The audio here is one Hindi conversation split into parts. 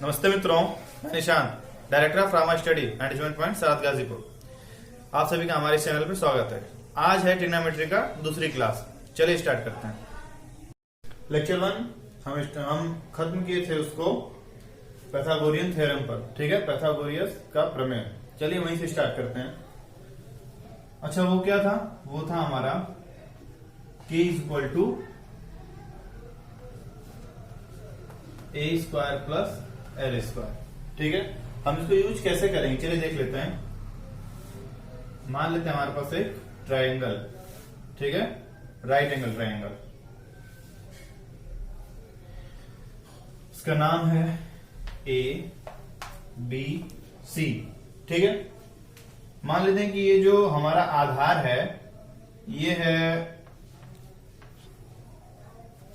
नमस्ते मित्रों, मैं Nishant, director of Rama study management point सात गाजीपुर। आप सभी का हमारे चैनल पर स्वागत है। आज है ट्रिग्नोमेट्री का दूसरी क्लास। चलिए स्टार्ट करते हैं। लेक्चर 1 हम खत्म किए थे उसको पैथागोरियन थ्योरम पर। ठीक है, पैथागोरियस का प्रमेय। चलिए वहीं से स्टार्ट करते हैं। अच्छा, वो क्या था? वो था हमारा k equal to a square plus l square. ठीक है, हम इसको यूज कैसे करेंगे चलिए देख लेते हैं। मान लेते हैं हमारे पास एक ट्रायंगल, ठीक है, राइट एंगल ट्रायंगल। इसका नाम है ए बी सी। ठीक है, मान लेते हैं कि ये जो हमारा आधार है ये है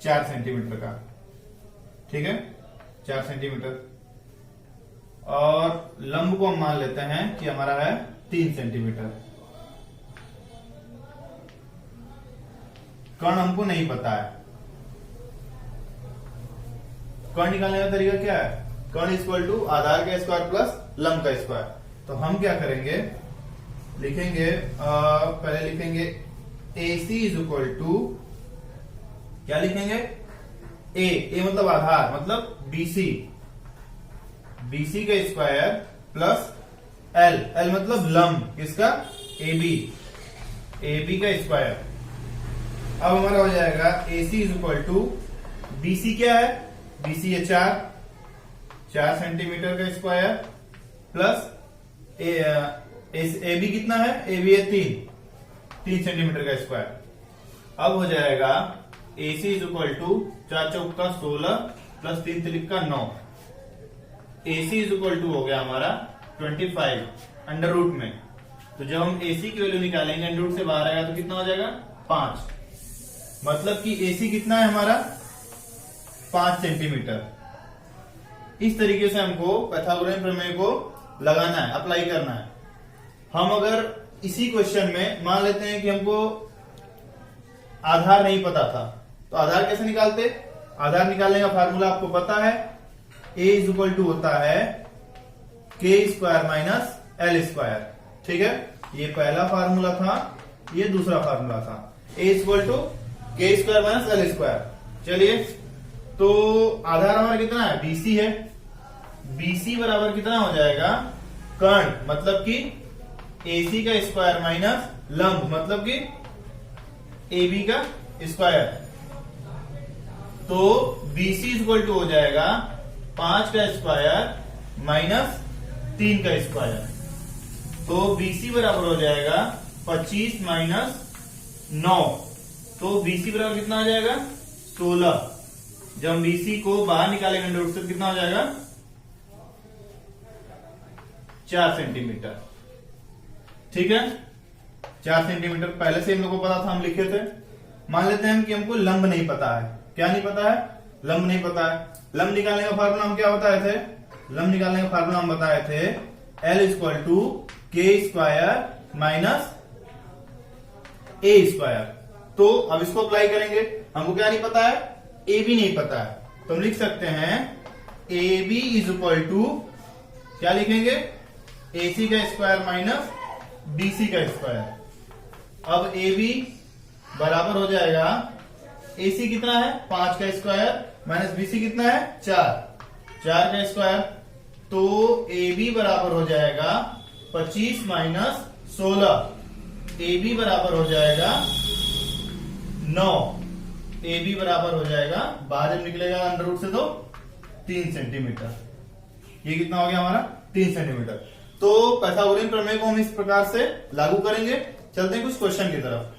4 सेंटीमीटर का। ठीक है, 4 सेंटीमीटर, और लंब को हम मान लेते हैं कि हमारा है 3 सेंटीमीटर। कर्ण हमको नहीं पता है। कर्ण निकालने का तरीका क्या है? कर्ण इक्वल टू आधार का स्क्वायर प्लस लंब का स्क्वायर। तो हम क्या करेंगे, लिखेंगे पहले लिखेंगे AC इज इक्वल टू, क्या लिखेंगे? ए मतलब आधार, मतलब BC का स्क्वायर प्लस एल मतलब लंब, किसका? AB का स्क्वायर। अब हमारा हो जाएगा AC is equal to BC, क्या है? BC है 4 सेंटीमीटर का स्क्वायर प्लस AB कितना है? AB है 3 सेंटीमीटर का स्क्वायर। अब हो जाएगा AC इज इक्वल टू 4 चौका 16 प्लस 3 तिरिका 9। AC इज इक्वल टू हो गया हमारा 25 अंडर रूट में। तो जब हम AC की वैल्यू निकालेंगे अंडर रूट से बाहर आएगा तो कितना हो जाएगा? 5। मतलब कि AC कितना है हमारा? 5 सेंटीमीटर। इस तरीके से हमको पैथागोरियन प्रमेय को लगाना है, अप्लाई करना है। हम अगर इसी क्वेश्चन में मान लेते हैं कि हमको आधार नहीं पता था, तो आधार कैसे निकालते? आधार निकालने का फार्मूला आपको पता है, A इज इक्वल टू होता है k square minus l square. ठीक है, ये पहला फार्मूला था, ये दूसरा फार्मूला था। A equal to k square minus l square. चलिए, तो आधार हमारा कितना है? BC है। BC बराबर कितना हो जाएगा? कर्ण मतलब कि AC का स्क्वायर माइनस लंब मतलब कि AB का स्क्वायर। तो BC इक्वल टू हो जाएगा 5 का स्क्वायर माइनस 3 का स्क्वायर। तो BC बराबर हो जाएगा 25 माइनस 9। तो BC बराबर कितना आ जाएगा? 16। जब हम BC को बाहर निकालेंगे अंडर रूट से कितना हो जाएगा? 4 सेंटीमीटर। ठीक है, 4 सेंटीमीटर पहले से हम लोग को पता था, हम लिखे थे। मान लेते हैं कि हमको लंब नहीं पता है। क्या नहीं पता है? लंब नहीं पता है। लंब निकालने का फार्मूला हम क्या बताए थे? लंब निकालने का फार्मूला हम बताए थे L equal to k square minus A square. तो अब इसको अप्लाई करेंगे। हमको क्या नहीं पता है? AB नहीं पता है, तो हम लिख सकते हैं AB इज इक्वल टू, क्या लिखेंगे? AC का स्क्वायर माइनस BC का स्क्वायर। अब AB बराबर हो जाएगा, AC कितना है? 5 का स्क्वायर माइनस BC कितना है? 4 का स्क्वायर। तो AB बराबर हो जाएगा 25 माइनस 16। AB बराबर हो जाएगा 9। AB बराबर हो जाएगा, बाहर जब निकलेगा अंडर रूट से तो 3 सेंटीमीटर। ये कितना हो गया हमारा? 3 सेंटीमीटर। तो पैथागोरियन प्रमेय को हम इस प्रकार से लागू करेंगे। चलते हैं कुछ क्वेश्चन की तरफ।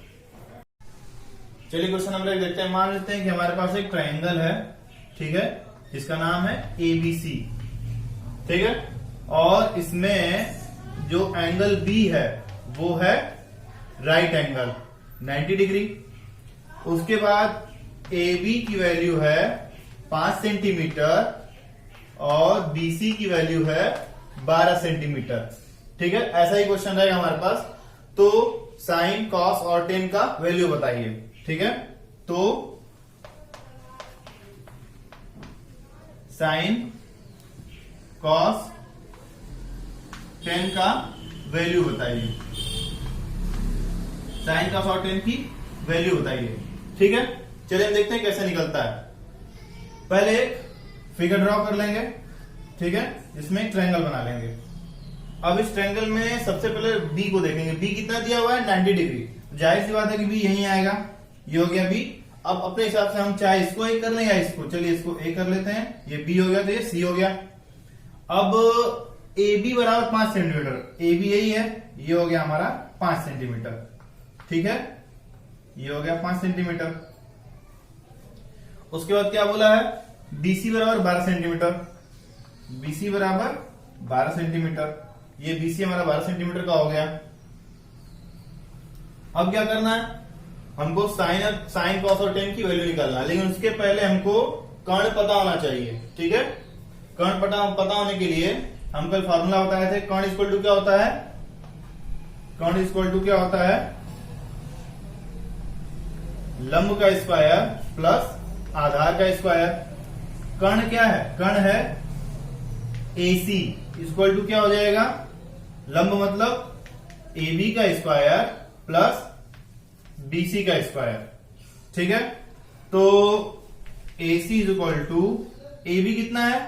चलिए क्वेश्चन नंबर 1 देखते हैं। मान लेते हैं कि हमारे पास एक ट्रायंगल है, ठीक है, जिसका नाम है ABC। ठीक है, और इसमें जो एंगल B है वो है राइट एंगल 90 डिग्री। उसके बाद AB की वैल्यू है 5 सेंटीमीटर और BC की वैल्यू है 12 सेंटीमीटर। ठीक है, ऐसा ही क्वेश्चन रहेगा हमारे पास। तो साइन, कॉस और टेन का वैल्यू बताइए। ठीक है, तो साइन कॉस 10 का वैल्यू बताइए, साइन कॉस और 10 की वैल्यू बताइए। ठीक है, चलिए हम देखते हैं कैसे निकलता है। पहले एक फिगर ड्रॉ कर लेंगे, ठीक है, जिसमें ट्रायंगल बना लेंगे। अब इस ट्रायंगल में सबसे पहले बी को देखेंगे। बी कितना दिया हुआ है 90 डिग्री, जाहिर सी बात है कि बी यहीं आएगा, ये हो गया बी। अब अपने हिसाब से हम चाहे इसको ए कर लें या इसको, चलिए इसको ए कर लेते हैं, ये बी हो गया तो ये सी हो गया। अब ए बी बराबर 5 सेंटीमीटर, ए बी यही है, ये हो गया हमारा 5 सेंटीमीटर, ठीक है, ये हो गया 5 सेंटीमीटर। उसके बाद क्या बोला है, बीसी बराबर 12 सेंटीमीटर, बीसी बराबर 12 सेंटीमीटर, ये बीसी हमारा 12 सेंटीमीटर का हो गया। अब क्या करना है, हमको साइन कॉस और टेन की वैल्यू निकालना है, लेकिन उसके पहले हमको कर्ण पता होना चाहिए। ठीक है, कर्ण पता होने के लिए हम कल फॉर्मूला बताए थे, कर्ण इक्वल टू क्या होता है, कर्ण इक्वल टू क्या होता है, लंब का स्क्वायर प्लस आधार का स्क्वायर। कर्ण क्या है, कर्ण है AC इक्वल टू क्या हो जाएगा, लंब मतलब AB का स्क्वायर प्लस BC का स्क्वायर। ठीक है, तो AC is equal to AB कितना है,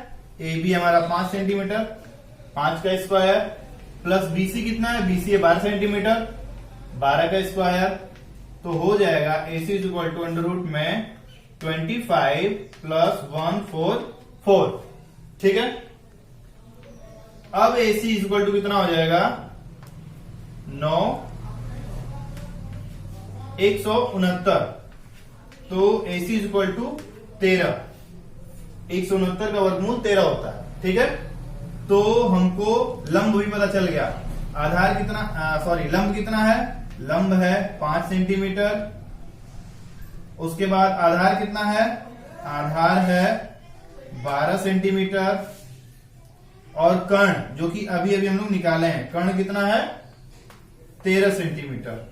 AB हमारा 5 सेंटीमीटर, 5 का स्क्वायर प्लस BC कितना है, BC है 12 सेंटीमीटर, 12 का स्क्वायर, तो हो जाएगा AC is equal to under root में 25 प्लस 144। ठीक है, अब AC इज इक्वल टू कितना हो जाएगा 9 169, तो AC इज इक्वल टू 13, 169 का वर्गमूल 13 होता है। ठीक है, तो हमको लंब भी पता चल गया, आधार कितना, लंब कितना है, लंब है 5 सेंटीमीटर, उसके बाद आधार कितना है, आधार है 12 सेंटीमीटर, और कर्ण जो कि अभी अभी हम लोग निकाले हैं, कर्ण कितना है 13 सेंटीमीटर।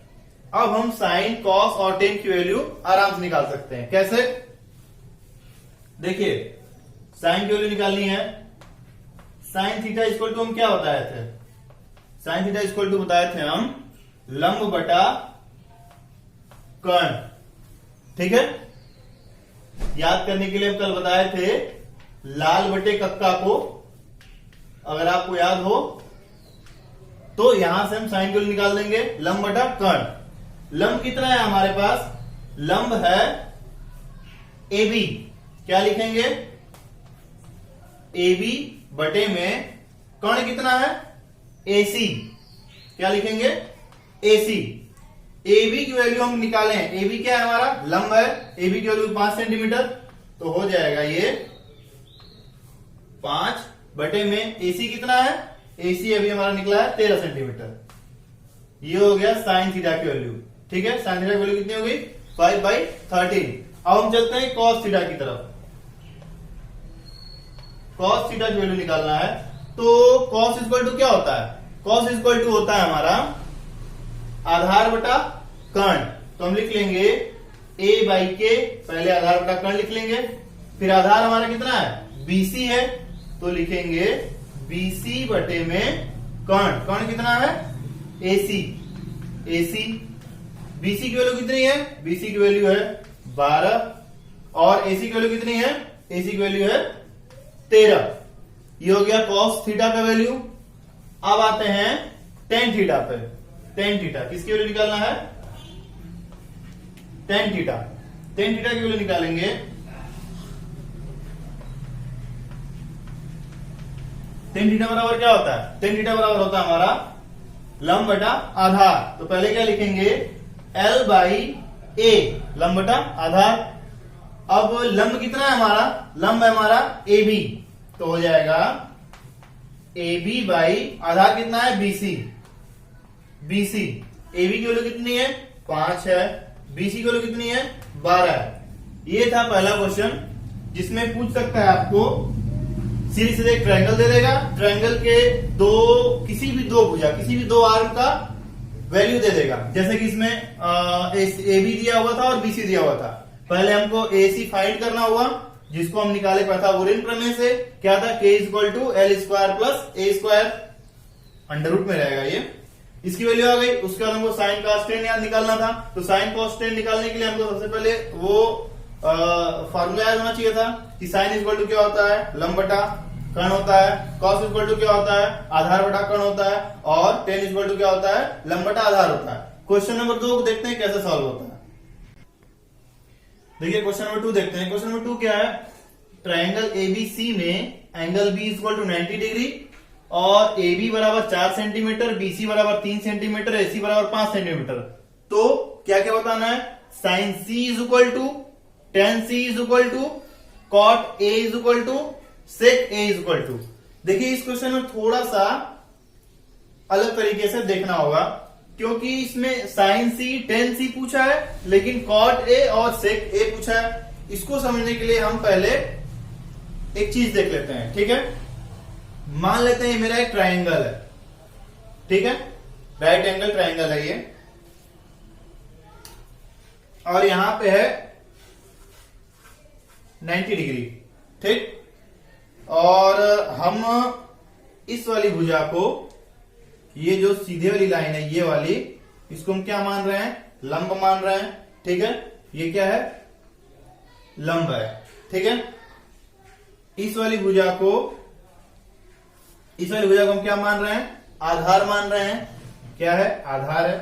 अब हम साइन कॉस और टेन की वैल्यू आराम से निकाल सकते हैं। कैसे, देखिए साइन की वैल्यू निकालनी है, साइन थीटा इक्वल टू हम क्या बताए थे, साइन थीटा इक्वल टू बताए थे हम लंब बटा कर्ण। ठीक है, याद करने के लिए हम कल बताए थे लाल बटे कक्का को, अगर आपको याद हो तो यहां से हम साइन की वैल्यू निकाल देंगे, लंब बटा कर्ण। लंब कितना है हमारे पास, लंब है AB, क्या लिखेंगे AB बटे में कर्ण कितना है AC, क्या लिखेंगे AC। AB की वैल्यू हम निकालें, AB क्या है हमारा लंब है, AB की वैल्यू 5 सेंटीमीटर, तो हो जाएगा ये 5 बटे में AC कितना है, AC अभी हमारा निकला है 13 सेंटीमीटर, ये हो गया साइन थीटा की वैल्यू। ठीक है, साइन थीटा की वैल्यू कितनी हो गई 5/13। अब हम चलते हैं कॉस थीटा की तरफ, कॉस थीटा की वैल्यू निकालना है। तो कॉस इक्वल टू क्या होता है, कॉस इक्वल टू होता है हमारा आधार बटा कर्ण, तो हम लिख लेंगे A/K, पहले आधार बटा कर्ण लिख लेंगे, फिर आधार हमारा कितना है BC है, तो लिखेंगे BC बटे में कर्ण, कर्ण कितना है AC, AC BC की वैल्यू कितनी है, BC की वैल्यू है 12, और AC की वैल्यू कितनी है, AC की वैल्यू है 13। ये हो गया कॉस थीटा का वैल्यू। अब आते हैं टेन थीटा पे, टेन थीटा किसकी वैल्यू निकालना है, टेन थीटा, टेन थीटा की वैल्यू निकालेंगे। टेन थीटा बराबर क्या होता है, टेन थीटा बराबर होता है हमारा लंब बटा आधार, तो पहले क्या लिखेंगे L/A, लंब बटा आधार। अब लंब कितना है हमारा, लंब है हमारा AB, तो हो जाएगा AB बाई आधार कितना है BC, BC AB की वैल्यू कितनी है 5 है, BC की वैल्यू कितनी है 12 है। ये था पहला क्वेश्चन, जिसमें पूछ सकता है आपको सीरीज से एक ट्रायंगल दे देगा, ट्रायंगल के किसी भी दो आर्म का वैल्यू दे देगा, जैसे कि इसमें AB दिया हुआ था और BC दिया हुआ था। पहले हमको AC फाइंड करना हुआ, जिसको हम निकाले पाइथागोरियन प्रमेय से, क्या था, k equal to l square plus a square, under root में रहेगा ये, इसकी वैल्यू आ गई। उसके बाद हमको साइन कॉस टेन याद निकालना था, तो साइन कॉस टेन निकालने के लिए हमको सबसे पहले वो फार्मूला याद होना चाहिए था कि साइन इक्वल टू क्या होता है, लंब बटा कर्ण होता है, कॉस इक्वल टू क्या होता है, आधार बटा कर्ण होता है, और टेन इक्वल टू क्या होता है, लंब बटा आधार होता है। क्वेश्चन नंबर 2 को देखते हैं कैसे सॉल्व होता है। देखिए क्वेश्चन नंबर 2 देखते हैं। क्वेश्चन नंबर 2 क्या है, ट्राइंगल एबीसी में angle B equal to 90 degree और ए बी बराबर 4 सेंटीमीटर, बीसी बराबर 3 सेंटीमीटर, एसी बराबर 5 सेंटीमीटर। तो क्या क्या बताना है, sine C is equal to tan C is equal to cot A is equal to sec A is equal to. देखिए इस क्वेश्चन में थोड़ा सा अलग तरीके से देखना होगा, क्योंकि इसमें साइन सी टेन सी पूछा है, लेकिन कॉट ए और सेक ए पूछा है। इसको समझने के लिए हम पहले एक चीज देख लेते हैं, ठीक है। मान लेते हैं मेरा एक ट्राइंगल है, ठीक है, राइट एंगल ट्राइंगल है ये, और यहां पे है 90 डिग्री, ठीक। और हम इस वाली भुजा को, ये जो सीधे वाली लाइन है ये वाली, इसको हम क्या मान रहे हैं, लंब मान रहे हैं, ठीक है। ये क्या है, लंब है, ठीक है। इस वाली भुजा को हम क्या मान रहे हैं, आधार मान रहे हैं, क्या है, आधार है,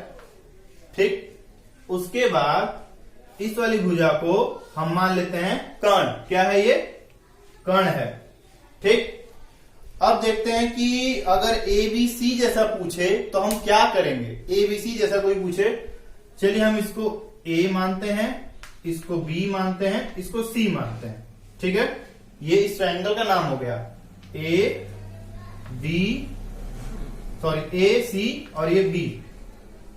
ठीक। उसके बाद इस वाली भुजा को हम मान लेते हैं कर्ण, क्या है ये, कर्ण है, ठीक। अब देखते हैं कि अगर ए बी सी जैसा पूछे तो हम क्या करेंगे। ए बी सी जैसा कोई पूछे, चलिए हम इसको ए मानते हैं, इसको बी मानते हैं, इसको सी मानते हैं, ठीक है। ये इस ट्राइंगल का नाम हो गया, ए सी और ये बी।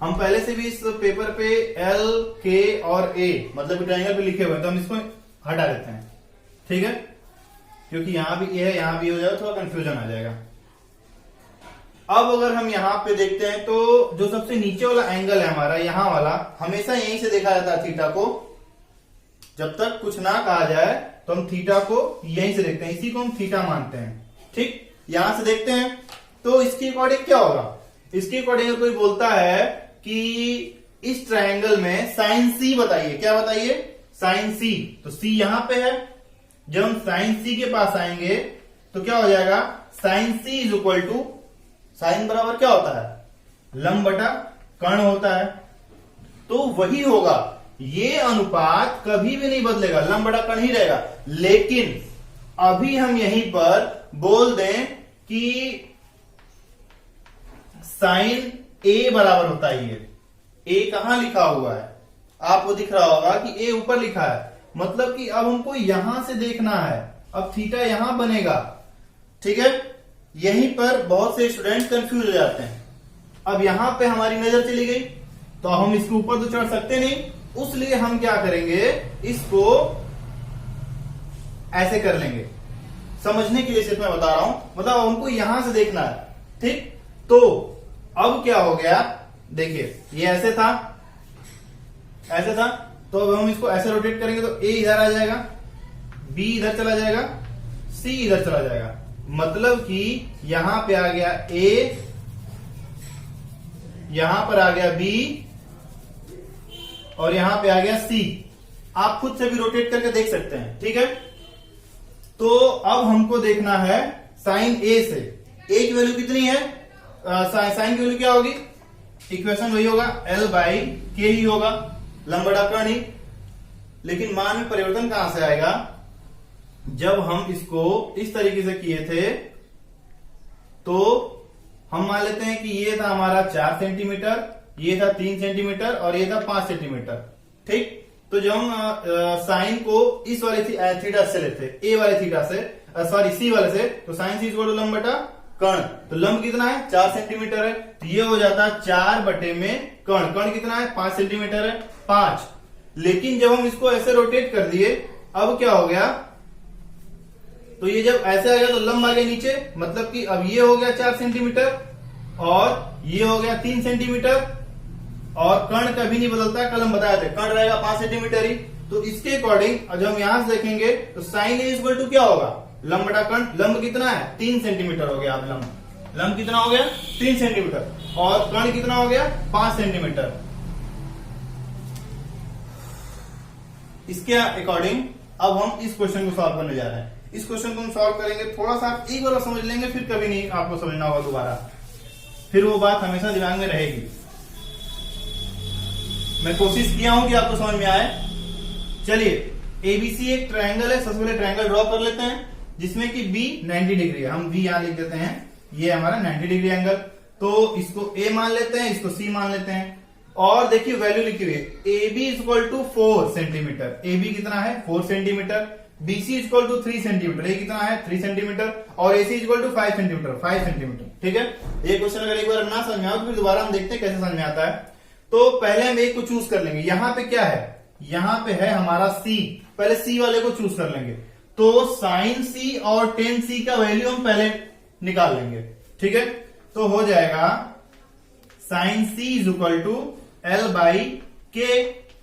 हम पहले से भी इस पेपर पे एल के और ए मतलब ट्राइंगल पे लिखे हुए हैं, तो हम इसको हटा देते हैं, ठीक है, क्योंकि यहां भी ए है, यहां भी हो जाएगा, थोड़ा कंफ्यूजन आ जाएगा। अब अगर हम यहां पे देखते हैं तो जो सबसे नीचे वाला एंगल है हमारा, यहां वाला, हमेशा यहीं से देखा जाता है थीटा को। जब तक कुछ ना कहा जाए तो हम थीटा को यहीं से देखते हैं, इसी को हम थीटा मानते हैं, ठीक। यहां से देखते हैं तो इसके अकॉर्डिंग क्या होगा, इसके अकॉर्डिंग कोई बोलता है कि इस ट्राइंगल में साइन सी बताइए, क्या बताइए, साइन सी। तो सी यहां पे है, जब हम साइन सी के पास आएंगे तो क्या हो जाएगा, sine C is equal to, sine बराबर क्या होता है, लंब बटा कर्ण होता है, तो वही होगा। ये अनुपात कभी भी नहीं बदलेगा, लंब बटा कर्ण ही रहेगा। लेकिन अभी हम यहीं पर बोल दें कि साइन ए बराबर होता है, ये ए कहां लिखा हुआ है, आपको दिख रहा होगा कि ए ऊपर लिखा है, मतलब कि अब हमको यहां से देखना है, अब थीटा यहां बनेगा, ठीक है। यहीं पर बहुत से स्टूडेंट कंफ्यूज हो जाते हैं। अब यहां पे हमारी नजर चली गई तो हम इसके ऊपर तो चढ़ सकते नहीं, उसलिए हम क्या करेंगे, इसको ऐसे कर लेंगे। समझने के लिए सिर्फ मैं बता रहा हूं, मतलब हमको यहां से देखना है, ठीक। तो अब क्या हो गया, देखिए ये ऐसे था, ऐसे था, तो अब हम इसको ऐसे रोटेट करेंगे तो ए इधर आ जाएगा, बी इधर चला जाएगा, सी इधर चला जाएगा, मतलब कि यहां पे आ गया ए, यहां पर आ गया बी और यहां पे आ गया सी। आप खुद से भी रोटेट करके देख सकते हैं, ठीक है। तो अब हमको देखना है साइन ए से, ए की वैल्यू कितनी है, साइन की वैल्यू क्या होगी, इक्वेशन वही होगा, एल बाई के ही होगा, लंब बटा कर्ण ही। लेकिन मान में परिवर्तन कहां से आएगा, जब हम इसको इस तरीके से किए थे तो हम मान लेते हैं कि ये था हमारा 4 सेंटीमीटर, ये था 3 सेंटीमीटर और ये था 5 सेंटीमीटर, ठीक। तो जब हम साइन को इस वाले थीटा से लेते, ए वाले थीटा से, सॉरी सी वाले से, तो साइन सी इक्वल टू लंब बटा कर्ण। तो लंब कितना है, 4 सेंटीमीटर है, तो ये हो जाता है 4 बटे में कर्ण, कर्ण कितना है, 5 सेंटीमीटर है, 5। लेकिन जब हम इसको ऐसे रोटेट कर दिए, अब क्या हो गया, तो ये जब ऐसे आ गया तो लंब आ गया नीचे, मतलब कि अब ये हो गया 4 सेंटीमीटर और ये हो गया 3 सेंटीमीटर, और कर्ण कभी नहीं बदलता, कल हम बताए थे कर्ण रहेगा 5 सेंटीमीटर ही। तो इसके अकॉर्डिंग जब हम यहां से देखेंगे तो साइन ए इक्वल टू क्या होगा, लंब बटा कर्ण। लंब कितना है 3 सेंटीमीटर हो गया। अब लंब कितना हो गया 3 सेंटीमीटर और कर्ण कितना हो गया 5 सेंटीमीटर। इसके अकॉर्डिंग अब हम इस क्वेश्चन को सॉल्व करने जा रहे हैं। इस क्वेश्चन को हम सॉल्व करेंगे, थोड़ा सा आप एक बार समझ लेंगे, फिर कभी नहीं आपको समझना होगा दोबारा, फिर वो बात हमेशा दिमाग में रहेगी। मैं कोशिश किया हूं कि आपको समझ में आए। चलिए, एबीसी एक ट्रायंगल है। सबसे पहले ट्रायंगल ड्रॉ कर लेते हैं जिसमें कि बी 90 डिग्री है। हम बी यहां लिख देते हैं, ये हमारा 90 डिग्री एंगल। तो इसको ए मान लेते हैं, इसको सी मान लेते हैं और देखिए वैल्यू लिखी हुई है। A B equal to 4 centimetre. A B कितना है 4 centimetre. BC equal to 3 centimetre. ये कितना है 3 सेंटीमीटर और AC equal to 5 centimetre 5 centimetre. ठीक है, ये क्वेश्चन अगर एक बार ना समझ में आओ तो फिर दोबारा हम देखते हैं कैसे समझ में आता है। तो पहले हम एक को चूज कर लेंगे। यहां पे क्या है, यहां पे है हमारा सी। पहले सी वाले को चूज कर लेंगे। तो साइन सी और टेन सी का वैल्यू हम पहले निकाल लेंगे। ठीक है, तो हो जाएगा sine C is equal to l by k.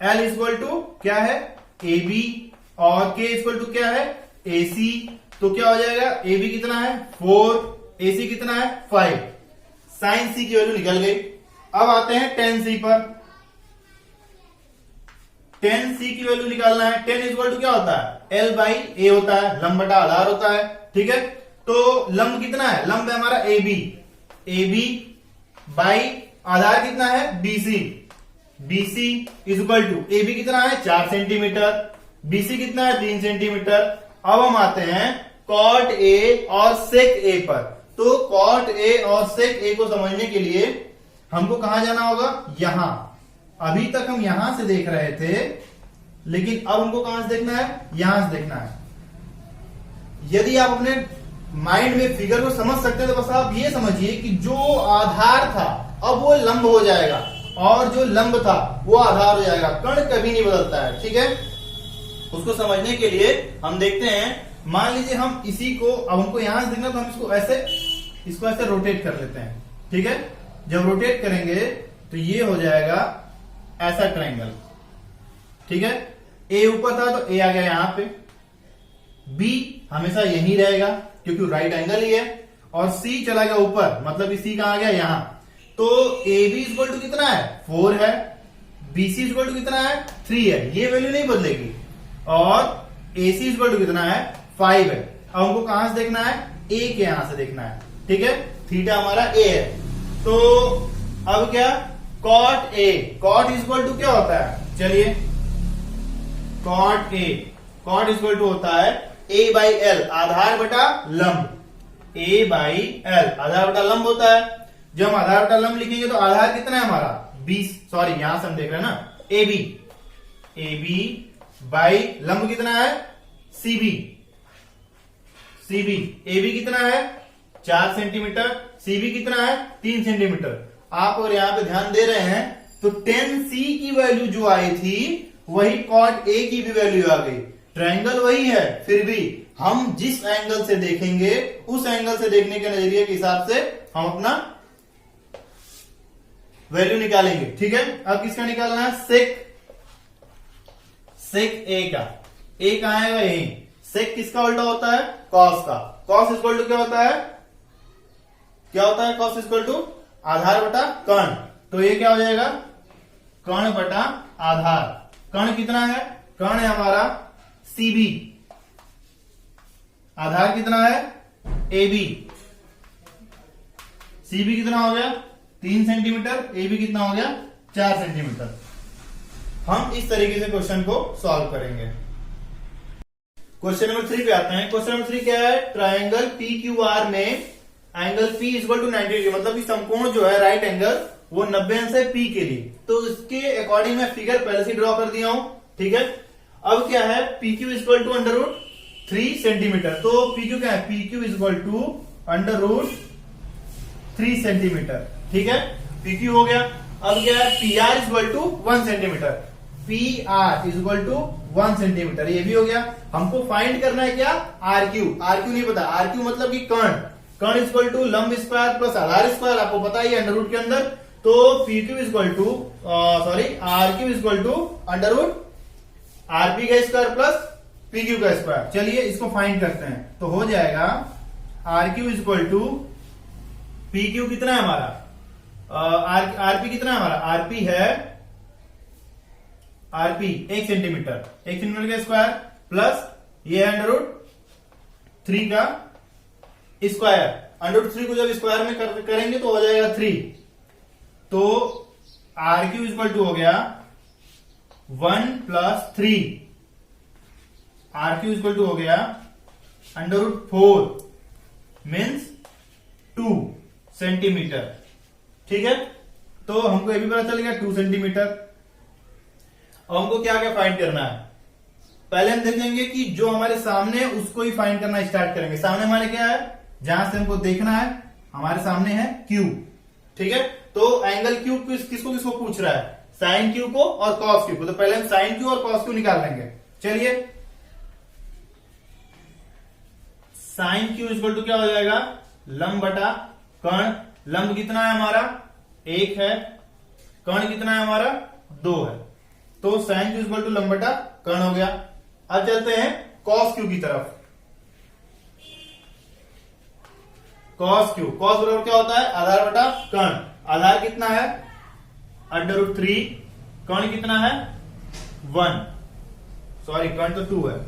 L is equal to क्या है ए बी और के इक्वल टू क्या है AC। तो क्या हो जाएगा AB कितना है 4, AC कितना है 5। साइन C की वैल्यू निकल गई। अब आते हैं tan C पर। tan C की वैल्यू निकालना है। tan इक्वल टू क्या होता है L बाई A होता है, लंब बटा आधार होता है। ठीक है, तो लंब कितना है, लंब है हमारा AB बाई आधार कितना है BC। BC is equal to AB कितना है 4 सेंटीमीटर, BC कितना है 3 सेंटीमीटर। अब हम आते हैं कॉट A और सेक A पर। तो कॉट A और सेक A को समझने के लिए हमको कहां जाना होगा, यहां। अभी तक हम यहां से देख रहे थे, लेकिन अब हमको कहां से देखना है, यहां से देखना है। यदि आप अपने माइंड में फिगर को समझ सकते हैं तो बस आप ये समझिए कि जो आधार था अब वो लंब हो जाएगा और जो लंब था वो आधार हो जाएगा। कर्ण कभी नहीं बदलता है। ठीक है, उसको समझने के लिए हम देखते हैं। मान लीजिए हम इसी को, अब हमको यहां से देखना तो हम इसको ऐसे रोटेट कर लेते हैं। ठीक है, जब रोटेट करेंगे तो ये हो जाएगा ऐसा ट्रायंगल। ठीक है, ए ऊपर था तो ए आ गया यहां पे, बी हमेशा यही रहेगा क्योंकि राइट एंगल ही है, और सी चला गया ऊपर, मतलब कि सी कहां आ गया यहां। तो ए बी इक्वल टू कितना है 4 है, बीसी इक्वल टू कितना है 3 है, ये वैल्यू नहीं बदलेगी, और AC इक्वल टू कितना है 5 है। अब हमको कहां से देखना है, A के यहां से देखना है। ठीक है, थीटा हमारा A है। तो अब क्या, cot A, cot equal to क्या होता है, चलिए cot A, cot equal to होता है A बाई एल, आधार बटा लंब। A बाई एल आधार बटा लंब होता है। जब हम आधार बटा लंब लिखेंगे तो आधार कितना है हमारा 20, सॉरी यहां से हम देख रहे हैं ना AB बाई लंब कितना है CB। AB कितना है 4 सेंटीमीटर, CB कितना है 3 सेंटीमीटर। आप अगर यहां पे ध्यान दे रहे हैं तो tan C की वैल्यू जो आई थी वही cot A की भी वैल्यू आ गई। ट्रायंगल वही है, फिर भी हम जिस एंगल से देखेंगे उस एंगल से देखने के नजरिए के हिसाब से हम अपना वैल्यू निकालेंगे। ठीक है, अब किसका निकालना है, सेक A का। A कहां आएगा यही। सेक किसका उल्टा होता है, कॉस का। कॉस इक्वल टू क्या होता है, कॉस इक्वल टू आधार बटा कर्ण। तो ये क्या हो जाएगा, कर्ण बटा आधार। कर्ण कितना है, कर्ण है हमारा CB, आधार कितना है AB। CB कितना हो गया 3 सेंटीमीटर, AB कितना हो गया 4 सेंटीमीटर। हम इस तरीके से क्वेश्चन को सॉल्व करेंगे। क्वेश्चन नंबर 3 पे आते हैं। क्वेश्चन नंबर 3 क्या है, ट्रायंगल PQR में angle P equal to 90 degree, मतलब कि समकोण जो है राइट एंगल वो 90 अंश है P के लिए। तो इसके अकॉर्डिंग मैं फिगर पहले से ड्रॉ कर दिया हूं। ठीक है, अब क्या है PQ equal to under root 3 centimetre. तो PQ क्या है, PQ equal to under root 3 centimetre. ठीक है, PQ हो गया। अब क्या है PR equal to 1 centimetre, PR equal to 1 centimetre, ये भी हो गया। हमको फाइंड करना है क्या, RQ। RQ नहीं पता, RQ मतलब कि कर्ण इक्वल टू लंब स्क्वायर प्लस आधार स्क्वायर, आपको पता ही अंडर रूट के अंदर। तो PQ equal to RQ equal to under root RP का स्क्वायर प्लस पी क्यू का स्क्वायर। चलिए इसको फाइंड करते हैं, तो हो जाएगा R Q equal to P Q कितना है हमारा, आरपी कितना है हमारा, आरपी है, आरपी 1 सेंटीमीटर, 1 सेंटीमीटर का स्क्वायर प्लस ये है √3 का स्क्वायर। √3 को जब स्क्वायर में करेंगे तो हो जाएगा 3, तो आर क्यू इक्वल टू हो गया 1 + 3, आर क्यू इक्वल टू हो गया √4 मीन्स 2 सेंटीमीटर। ठीक है, तो हमको ये भी पता चल गया 2 सेंटीमीटर। अब हमको क्या क्या फाइंड करना है, पहले हम देखेंगे कि जो हमारे सामने है उसको ही फाइंड करना स्टार्ट करेंगे। सामने हमारे क्या है, जहां से हमको देखना है, हमारे सामने है क्यू। ठीक है, तो एंगल क्यू किसको किसको पूछ रहा है, साइन क्यू को और कॉस क्यू को। तो पहले हम साइन क्यू और कॉस क्यू निकाल लेंगे। चलिए, साइन क्यू इक्वल टू क्या हो जाएगा, लंब बटा कर्ण। लंब कितना है हमारा, 1 है, कर्ण कितना है हमारा, 2 है, तो साइन क्यू इक्वल टू लंब बटा कर्ण हो गया। अब चलते हैं कॉस क्यू की तरफ। कॉस क्यू, कॉस बराबर क्या होता है, आधार बटा कर्ण। आधार कितना है, √3, कर्ण कितना है 1, सॉरी कर्ण तो 2 है।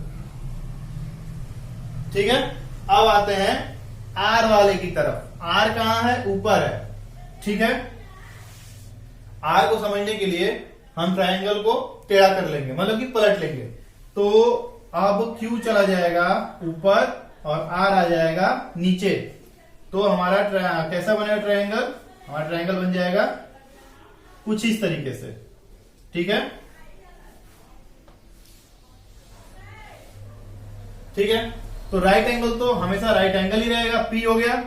ठीक है, अब आते हैं आर वाले की तरफ। आर कहां है, ऊपर है। ठीक है, आर को समझने के लिए हम ट्रायंगल को टेढ़ा कर लेंगे, मतलब कि पलट लेंगे। तो अब Q चला जाएगा ऊपर और R आ जाएगा नीचे, तो हमारा कैसा बनेगा ट्रायंगल, हमारा ट्रायंगल बन जाएगा कुछ इस तरीके से। ठीक है, ठीक है, तो राइट एंगल तो हमेशा राइट एंगल ही रहेगा, P हो गया।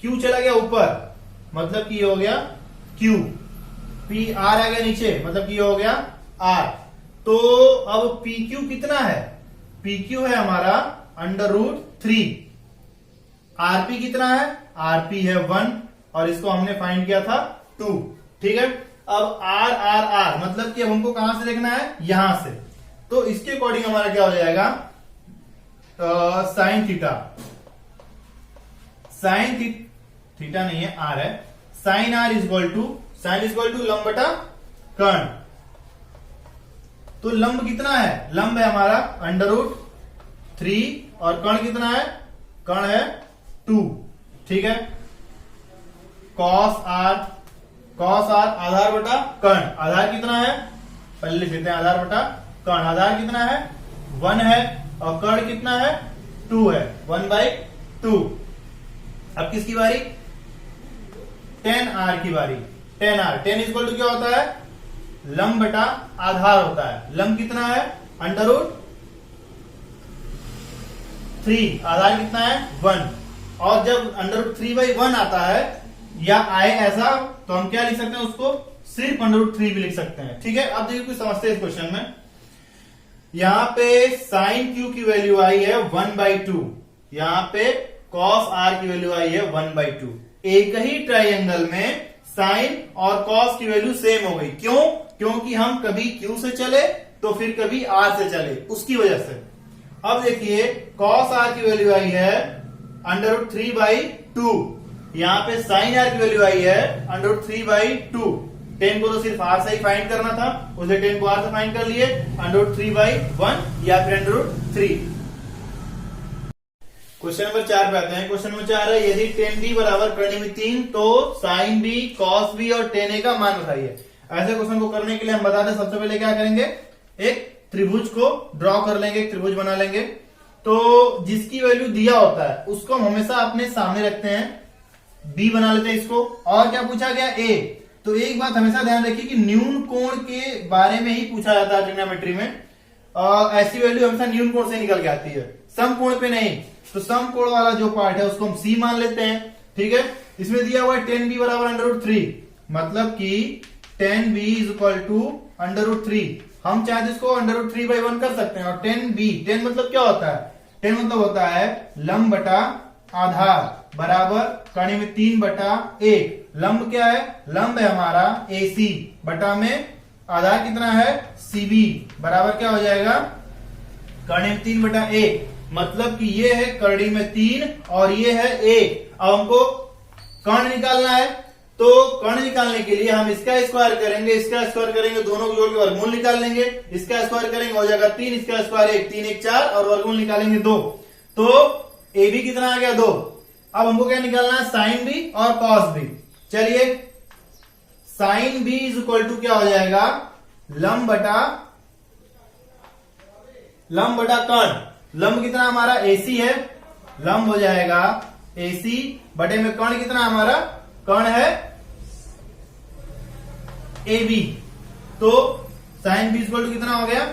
Q चला गया ऊपर, मतलब कि हो गया Q। P R आ गया नीचे, मतलब कि हो गया R। तो अब PQ कितना है, PQ है हमारा √3। RP कितना है, RP है 1 और इसको हमने फाइंड किया था 2। ठीक है, अब R मतलब कि अब हमको कहां से देखना है, यहां से। तो इसके अकॉर्डिंग हमारा क्या हो जाएगा, साइन थीटा। साइन थीटा नहीं है, R है। साइन R इक्वल टू लंब बटा कर्ण। तो लंब कितना है, लंब है हमारा √3 और कर्ण कितना है, कर्ण है 2। ठीक है, cos R आधार बटा कर्ण। आधार कितना है, पहले लिख लेते हैं, आधार बटा कर्ण। आधार कितना है 1 है और कर्ण कितना है 2 है, 1/2। अब किसकी बारी, tan R की बारी। tan R, tan equal to क्या होता है, लंब बटा आधार होता है। लंब कितना है √3, आधार कितना है 1। और जब √3/1 आता है या आए ऐसा, तो हम क्या लिख सकते हैं उसको, सिर्फ √3 भी लिख सकते हैं। ठीक है, अब देखिए कुछ समझते हैं इस क्वेश्चन में। यहां पे साइन क्यू की वैल्यू आई है 1/2, यहां पे कॉस आर की वैल्यू आई है 1/2। एक ही ट्राइंगल में साइन और कॉस की वैल्यू सेम हो गई। क्यों, क्योंकि हम कभी क्यू से चले तो फिर कभी आर से चले, उसकी वजह से। अब देखिए कॉस आर की वैल्यू आई है √3/2, यहां पे साइन आर की वैल्यू आई है √3/2। 10 को तो सिर्फ आर से ही फाइंड करना था, उसे 10 को आर से फाइंड कर लिए, √3/1 या फिर √3। क्वेश्चन नंबर 4 पे आते हैं। क्वेश्चन नंबर 4 है, यदि tan b बराबर कर्ण में 3 तो sin b, cos b और tan a का मान बताइए। ऐसे क्वेश्चन को करने के लिए हम बता दें, सबसे पहले क्या करेंगे, एक त्रिभुज को ड्रॉ कर लेंगे, एक त्रिभुज बना लेंगे। तो जिसकी वैल्यू दिया होता है उसको हम हमेशा अपने सामने रखते हैं, b बना लेते हैं इसको। और क्या पूछा गया, a। तो एक बात हमेशा ध्यान रखिए कि न्यून कोण के बारे में ही पूछा जाता है ट्रिग्नोमेट्री में। ऐसी वैल्यू हमेशा न्यून कोण से निकल के आती है, सम कोण पे नहीं। तो सम कोण वाला जो पार्ट है उसको हम c मान लेते हैं। ठीक है, इसमें दिया हुआ है tan b बराबर √3, मतलब कि tan b इक्वल टू √3। हम चाहे इसको √3/1 कर सकते हैं। और tan मतलब क्या होता है, tan मतलब होता है लंब बटा आधार बराबर कर्ण में 3/1। लंब क्या है, लंब है हमारा AC बटा में आधार कितना है CB बराबर क्या हो जाएगा करणी में 3/1, मतलब कि ये है करणी में 3 और ये है 1। अब हमको कर्ण निकालना है, तो कर्ण निकालने के लिए हम इसका स्क्वायर करेंगे, इसका स्क्वायर करेंगे, दोनों को जोड़ के वर्गमूल निकाल लेंगे। इसका स्क्वायर करेंगे हो जाएगा 3, इसका स्क्वायर 1, 3 1 4 और वर्गमूल निकालेंगे 2, तो AB कितना आ गया 2। अब हमको क्या निकालना है साइन B और कॉस B। चलिए sine B is equal to क्या हो जाएगा लंब बटा कर्ण। लंब कितना हमारा AC है, लंब हो जाएगा AC बटे में कर्ण कितना हमारा कर्ण है AB, तो साइन B इक्वल टू कितना हो गया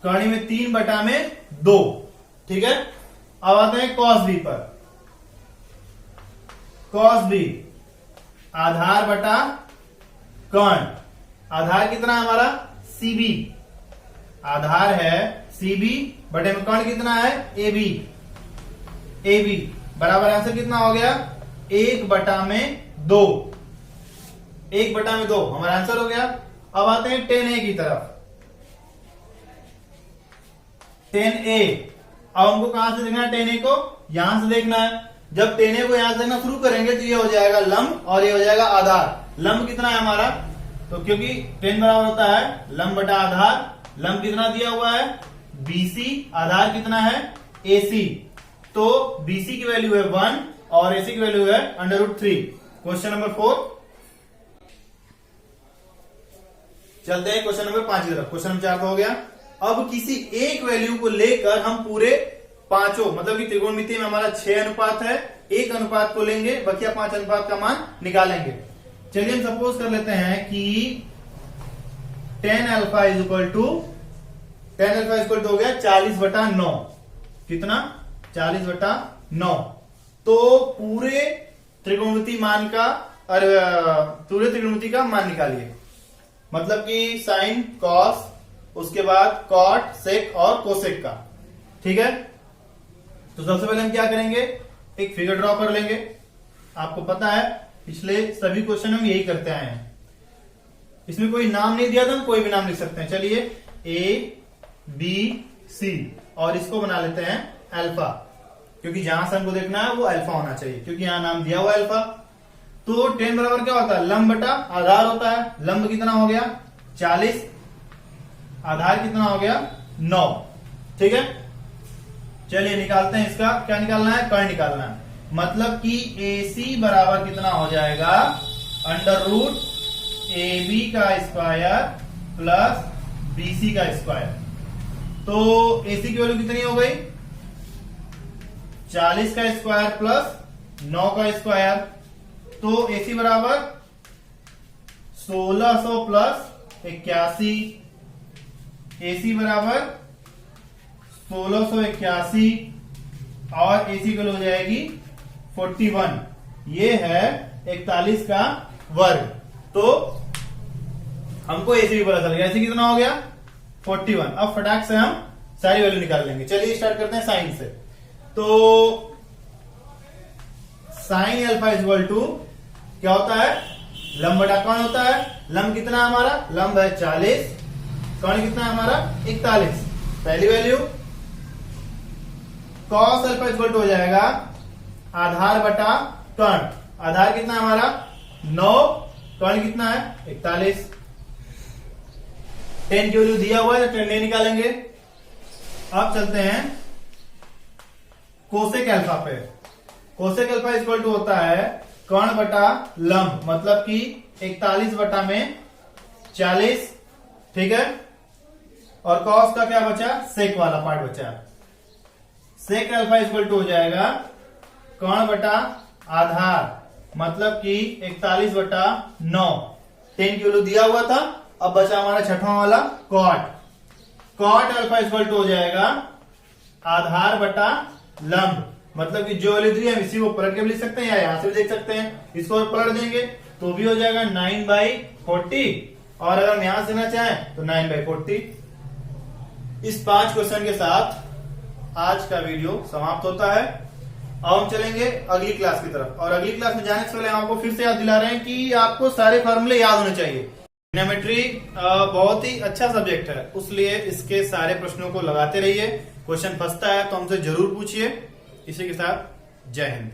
करणी में 3/2। ठीक है, अब आते हैं कॉस B पर। कॉस B आधार बटा कर्ण, आधार कितना हमारा CB, आधार है CB बटे में कर्ण कितना है AB। AB बराबर आंसर कितना हो गया 1/2, 1/2 हमारा आंसर हो गया। अब आते हैं 10A की तरफ। 10A, अब हमको कहां से देखना है 10A को, यहां से देखना है। जब 10A को यहां से देखना शुरू करेंगे तो ये हो जाएगा लंब और ये हो जाएगा आधार। लंब कितना है हमारा, तो क्योंकि 10 बराबर होता है लंब बटा आधार, लंब कितना दिया हुआ है BC, आधार कितना है AC, तो BC की वैल्यू है 1 और AC की वैल्यू है √3। क्वेश्चन नंबर 4 चलते हैं क्वेश्चन नंबर 5 की तरफ। क्वेश्चन नंबर 4 तो हो गया। अब किसी एक वैल्यू को लेकर हम पूरे पांचों, मतलब कि त्रिकोणमिति में हमारा 6 अनुपात है, एक अनुपात को लेंगे, बकिया 5 अनुपात का मान निकालेंगे। चलिए हम सपोज कर लेते हैं कि tan alpha is equal to हो गया 40/9, कितना 40/9। तो पूरे त्रिकोणमिति मान का और पूरे त्रिकोणमिति का मान निकालिए, मतलब कि साइन कॉस, उसके बाद कॉट सेक और कोसेक का। ठीक है, तो सबसे पहले हम क्या करेंगे एक फिगर ड्रॉ कर लेंगे। आपको पता है पिछले सभी क्वेश्चन हम यही करते आए हैं। इसमें कोई नाम नहीं दिया था, हम कोई भी नाम लिख सकते हैं। चलिए ABC और इसको बना लेते हैं अल्फा, क्योंकि जहां से हमको देखना है वो अल्फा होना चाहिए, क्योंकि यहां नाम दिया हुआ अल्फा। तो 10 बराबर क्या होता है लंब बटा आधार होता है। लंब कितना हो गया 40, आधार कितना हो गया 9। ठीक है, चलिए निकालते हैं इसका, क्या निकालना है कर्ण निकालना है। मतलब कि AC बराबर कितना हो जाएगा √AB का स्क्वायर प्लस BC का स्क्वायर। तो AC की वैल्यू कितनी हो गई 40 का स्क्वायर प्लस 9 का स्क्वायर, तो AC बराबर 1600 प्लस 81। AC बराबर 1681 और AC की वैल्यू हो जाएगी 41। ये है 41 का वर्ग। तो हमको AC भी पता चल गया। AC कितना हो गया 41। अब फटाक से हम सारी वैल्यू निकाल लेंगे। चलिए स्टार्ट करते हैं साइन से। तो sine alpha is equal to क्या होता है लंब बटा कर्ण होता है। लंब कितना हमारा लंब है 40, कर्ण कितना है हमारा 41। पहली value cos alpha is equal to हो जाएगा आधार बटा कर्ण। आधार कितना है हमारा 9, कर्ण कितना है 41। 10 की वैल्यू दिया हुआ है तो 10 नहीं निकालेंगे। अब चलते हैं कोसेक अल्फा पे। कोसेक अल्फा इक्वल टू होता है कर्ण बटा लंब, मतलब कि 41 बटा में 40। ठीक है, और कॉस का क्या बचा सेक वाला पार्ट बचा। सेक अल्फा इक्वल टू हो जाएगा कर्ण बटा आधार, मतलब कि 41 बटा 9। 10 की वैल्यू दिया हुआ था। अब बचा हमारा छठवां वाला cot. Cot alpha equal to हो जाएगा आधार बटा लंब, मतलब कि जो वैल्यू दी है हम इसी को पलट के भी लिख सकते हैं या यहां से भी देख सकते हैं। इसको पलट देंगे तो भी हो जाएगा 9/40, और अगर हम यहां से ना चाहें तो 9/40। इस 5 क्वेश्चन के साथ आज का वीडियो समाप्त होता है। अब हम चलेंगे अगली क्लास की तरफ, और अगली क्लास में जाने से पहले हम आपको फिर से याद दिला रहे हैं कि आपको सारे फॉर्मूले याद होने चाहिए। ट्रिग्नोमेट्री बहुत ही अच्छा सब्जेक्ट है, इसलिए इसके सारे प्रश्नों को लगाते रहिए। क्वेश्चन फंसता है तो हमसे जरूर पूछिए। इसी के साथ जय हिंद।